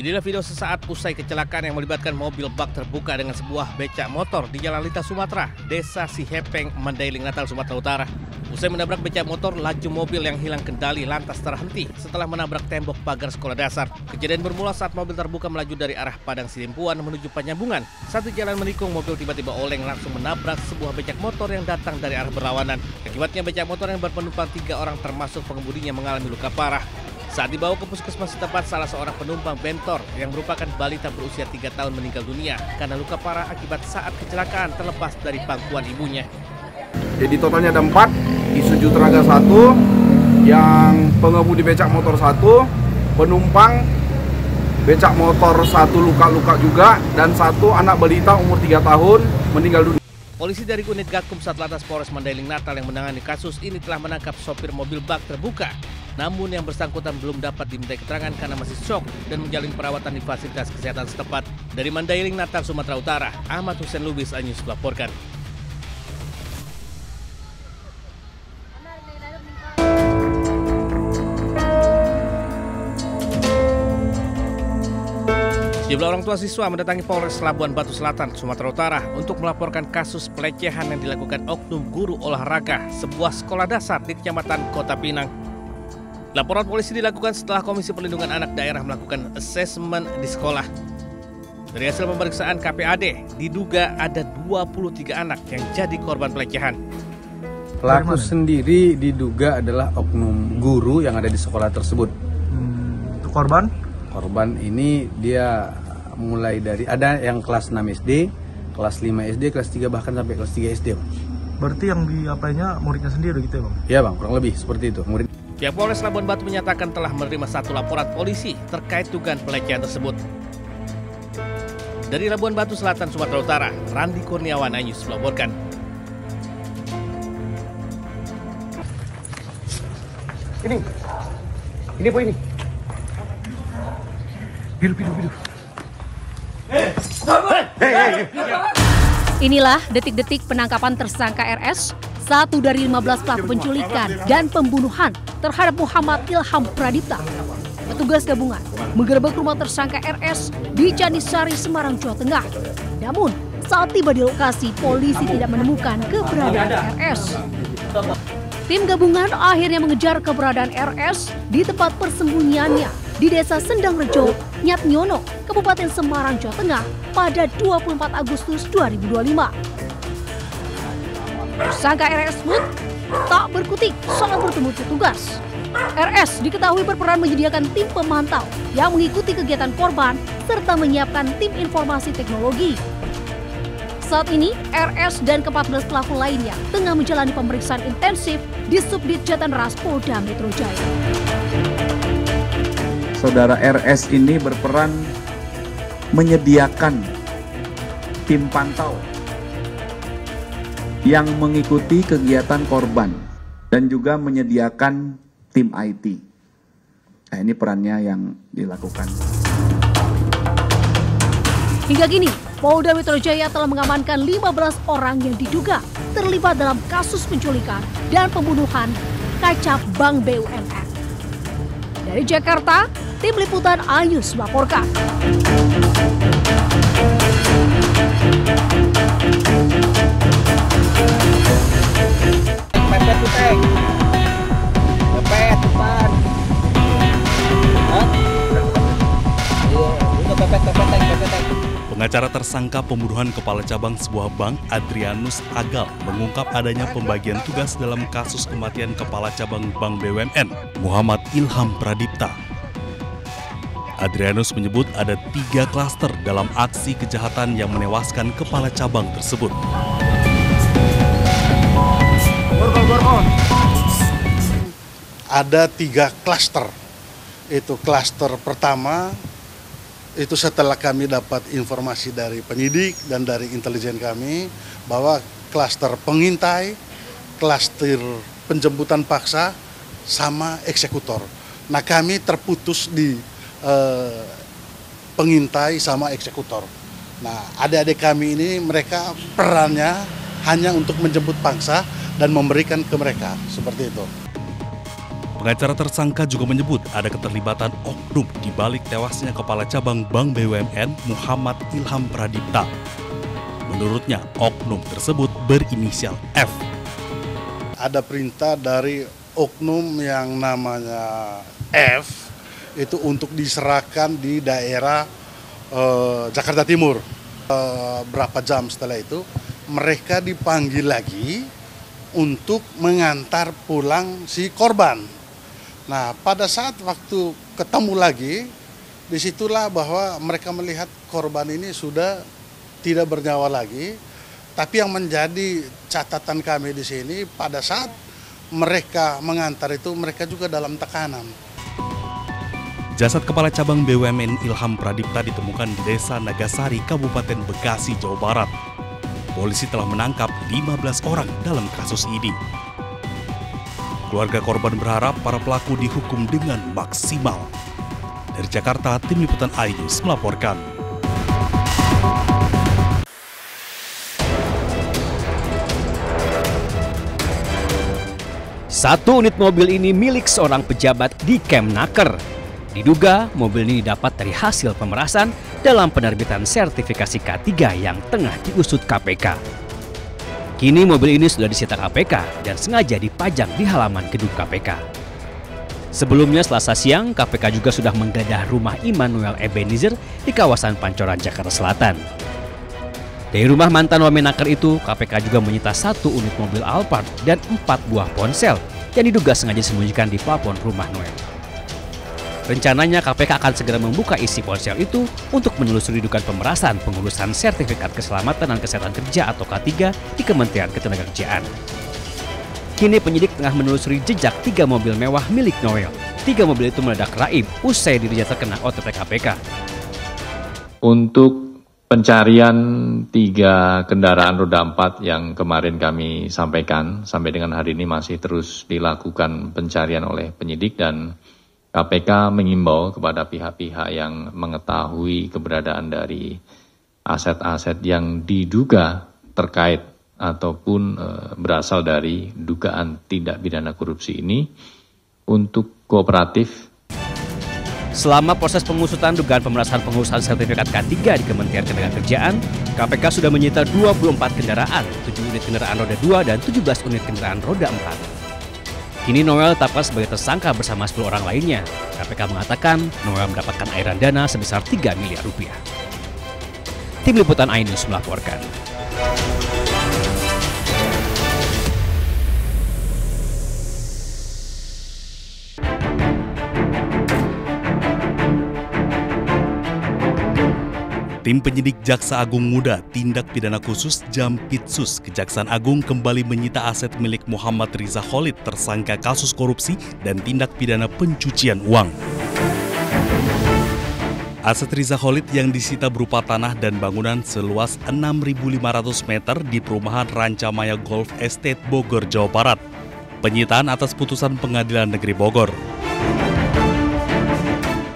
Inilah video sesaat usai kecelakaan yang melibatkan mobil bak terbuka dengan sebuah becak motor di Jalan Lintas Sumatera, Desa Sihepeng, Mandailing, Natal, Sumatera Utara. Usai menabrak becak motor, laju mobil yang hilang kendali lantas terhenti setelah menabrak tembok pagar sekolah dasar. Kejadian bermula saat mobil terbuka melaju dari arah Padang Sidimpuan menuju Penyambungan. Saat di jalan menikung, mobil tiba-tiba oleng langsung menabrak sebuah becak motor yang datang dari arah berlawanan. Akibatnya becak motor yang berpenumpang 3 orang termasuk pengemudinya mengalami luka parah. Saat dibawa ke puskesmas setempat, salah seorang penumpang bentor yang merupakan balita berusia 3 tahun meninggal dunia karena luka parah akibat saat kecelakaan terlepas dari pangkuan ibunya. Jadi totalnya ada 4, Isuzu Traga 1, yang pengemudi becak motor 1, penumpang becak motor 1 luka-luka juga, dan 1 anak balita umur 3 tahun meninggal dunia. Polisi dari unit Gakum Satlantas Polres Mandailing Natal yang menangani kasus ini telah menangkap sopir mobil bak terbuka. Namun yang bersangkutan belum dapat dimintai keterangan karena masih shock dan menjalani perawatan di fasilitas kesehatan setempat. Dari Mandailing Natal, Sumatera Utara, Ahmad Hussein Lubis, Anyus melaporkan. Sejumlah orang tua siswa mendatangi Polres Labuan Batu Selatan, Sumatera Utara untuk melaporkan kasus pelecehan yang dilakukan oknum guru olahraga sebuah sekolah dasar di Kecamatan Kota Pinang. Laporan polisi dilakukan setelah Komisi Perlindungan Anak Daerah melakukan asesmen di sekolah. Dari hasil pemeriksaan KPAD, diduga ada 23 anak yang jadi korban pelecehan. Pelaku sendiri diduga adalah oknum guru yang ada di sekolah tersebut. Untuk korban? Korban ini dia mulai dari ada yang kelas 6 SD, kelas 5 SD, kelas 3 bahkan sampai kelas 3 SD. Berarti yang diapainya muridnya sendiri gitu ya Bang? Ya Bang, kurang lebih seperti itu. Murid. Pihak Polres Labuan Batu menyatakan telah menerima 1 laporan polisi terkait dugaan pelecehan tersebut. Dari Labuan Batu Selatan, Sumatera Utara, Randi Kurniawan, Anyus melaporkan. Ini apa ini? Hidup. Inilah detik-detik penangkapan tersangka RS, satu dari 15 pelaku penculikan dan pembunuhan terhadap Muhammad Ilham Pradipta. Petugas gabungan menggerebek rumah tersangka RS di Canisari, Semarang, Jawa Tengah. Namun, saat tiba di lokasi, polisi tidak menemukan keberadaan RS. Tim gabungan akhirnya mengejar keberadaan RS di tempat persembunyiannya di Desa Sendang Rejo, Nyatnyono, Kabupaten Semarang, Jawa Tengah pada 24 Agustus 2025. Tersangka RS pun tak berkutik saat bertemu petugas. RS diketahui berperan menyediakan tim pemantau yang mengikuti kegiatan korban serta menyiapkan tim informasi teknologi. Saat ini, RS dan ke-14 pelaku lainnya tengah menjalani pemeriksaan intensif di Subdit Jatanras Polda Metro Jaya. Saudara RS ini berperan menyediakan tim pantau yang mengikuti kegiatan korban dan juga menyediakan tim IT. Nah, ini perannya yang dilakukan. Hingga kini, Polda Metro Jaya telah mengamankan 15 orang yang diduga terlibat dalam kasus penculikan dan pembunuhan kacap Bank BUMN. Dari Jakarta, Tim Liputan Anyus melaporkan. Pengacara tersangka pembunuhan kepala cabang sebuah bank, Adrianus Agal, mengungkap adanya pembagian tugas dalam kasus kematian kepala cabang Bank BUMN, Muhammad Ilham Pradipta. Adrianus menyebut ada 3 klaster dalam aksi kejahatan yang menewaskan kepala cabang tersebut. Ada 3 klaster. Itu klaster pertama, itu setelah kami dapat informasi dari penyidik dan dari intelijen kami bahwa klaster pengintai, klaster penjemputan paksa, sama eksekutor. Nah, kami terputus di pengintai sama eksekutor. Nah, adik-adik kami ini mereka perannya hanya untuk menjemput paksa dan memberikan ke mereka, seperti itu. Pengacara tersangka juga menyebut ada keterlibatan oknum di balik tewasnya Kepala Cabang Bank BUMN Muhammad Ilham Pradipta. Menurutnya, oknum tersebut berinisial F. Ada perintah dari oknum yang namanya F itu untuk diserahkan di daerah Jakarta Timur. Berapa jam setelah itu mereka dipanggil lagi untuk mengantar pulang si korban. Nah, pada saat waktu ketemu lagi, disitulah bahwa mereka melihat korban ini sudah tidak bernyawa lagi. Tapi yang menjadi catatan kami di sini, pada saat mereka mengantar itu, mereka juga dalam tekanan. Jasad Kepala Cabang BUMN Ilham Pradipta ditemukan di Desa Nagasari, Kabupaten Bekasi, Jawa Barat. Polisi telah menangkap 15 orang dalam kasus ini. Keluarga korban berharap para pelaku dihukum dengan maksimal. Dari Jakarta, Tim Liputan iNews melaporkan. Satu unit mobil ini milik seorang pejabat di Kemnaker. Diduga mobil ini didapat dari hasil pemerasan dalam penerbitan sertifikasi K3 yang tengah diusut KPK. Kini mobil ini sudah disita KPK dan sengaja dipajang di halaman gedung KPK. Sebelumnya Selasa siang, KPK juga sudah menggeledah rumah Immanuel Ebenezer di kawasan Pancoran, Jakarta Selatan. Dari rumah mantan Wamenaker itu, KPK juga menyita 1 unit mobil Alphard dan 4 buah ponsel yang diduga sengaja disembunyikan di plafon rumah Noel. Rencananya KPK akan segera membuka isi ponsel itu untuk menelusuri dugaan pemerasan pengurusan sertifikat keselamatan dan kesehatan kerja atau K3 di Kementerian Ketenagakerjaan. Kini penyidik tengah menelusuri jejak 3 mobil mewah milik Noel. 3 mobil itu meledak raib usai dirinya terkena OTT KPK. Untuk pencarian 3 kendaraan roda 4 yang kemarin kami sampaikan, sampai dengan hari ini masih terus dilakukan pencarian oleh penyidik dan KPK mengimbau kepada pihak-pihak yang mengetahui keberadaan dari aset-aset yang diduga terkait ataupun berasal dari dugaan tindak pidana korupsi ini untuk kooperatif. Selama proses pengusutan dugaan pemerasan pengurusan sertifikat K3 di Kementerian Ketenagakerjaan, KPK sudah menyita 24 kendaraan, 7 unit kendaraan roda 2 dan 17 unit kendaraan roda 4. Kini Noel ditetapkan sebagai tersangka bersama 10 orang lainnya. KPK mengatakan Noel mendapatkan airan dana sebesar 3 miliar rupiah. Tim Liputan iNews melaporkan. Tim penyidik Jaksa Agung Muda Tindak Pidana Khusus Jampitsus Kejaksaan Agung kembali menyita aset milik Muhammad Riza Khalid tersangka kasus korupsi dan tindak pidana pencucian uang. Aset Riza Khalid yang disita berupa tanah dan bangunan seluas 6.500 meter di perumahan Rancamaya Golf Estate Bogor, Jawa Barat. Penyitaan atas putusan Pengadilan Negeri Bogor.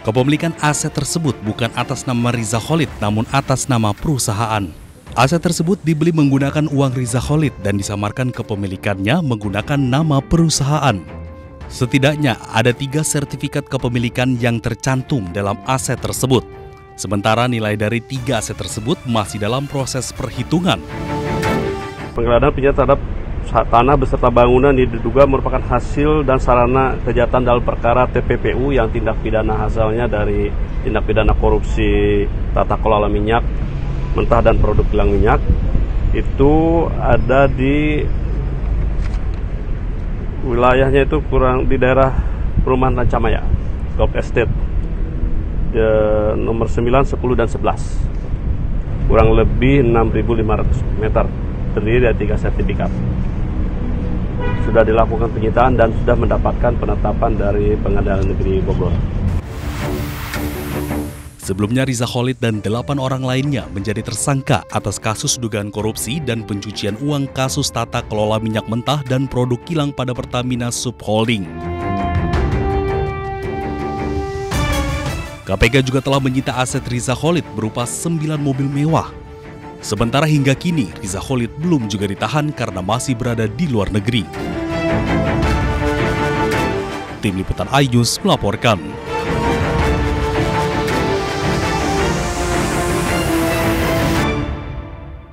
Kepemilikan aset tersebut bukan atas nama Riza Khalid, namun atas nama perusahaan. Aset tersebut dibeli menggunakan uang Riza Khalid dan disamarkan kepemilikannya menggunakan nama perusahaan. Setidaknya ada 3 sertifikat kepemilikan yang tercantum dalam aset tersebut. Sementara nilai dari 3 aset tersebut masih dalam proses perhitungan. Penggeledahan penyitaan terhadap tanah beserta bangunan diduga merupakan hasil dan sarana kejahatan dalam perkara TPPU yang tindak pidana asalnya dari tindak pidana korupsi tata kelola minyak mentah dan produk kilang minyak. Itu ada di wilayahnya itu kurang di daerah perumahan Rancamaya Golf Estate nomor 9, 10, dan 11. Kurang lebih 6.500 meter, terdiri dari 3 sertifikat. Sudah dilakukan penyitaan dan sudah mendapatkan penetapan dari Pengadilan Negeri Bogor. Sebelumnya Riza Khalid dan 8 orang lainnya menjadi tersangka atas kasus dugaan korupsi dan pencucian uang kasus tata kelola minyak mentah dan produk kilang pada Pertamina Subholding. KPK juga telah menyita aset Riza Khalid berupa 9 mobil mewah. Sementara hingga kini Riza Khalid belum juga ditahan karena masih berada di luar negeri. Tim Liputan iNews melaporkan.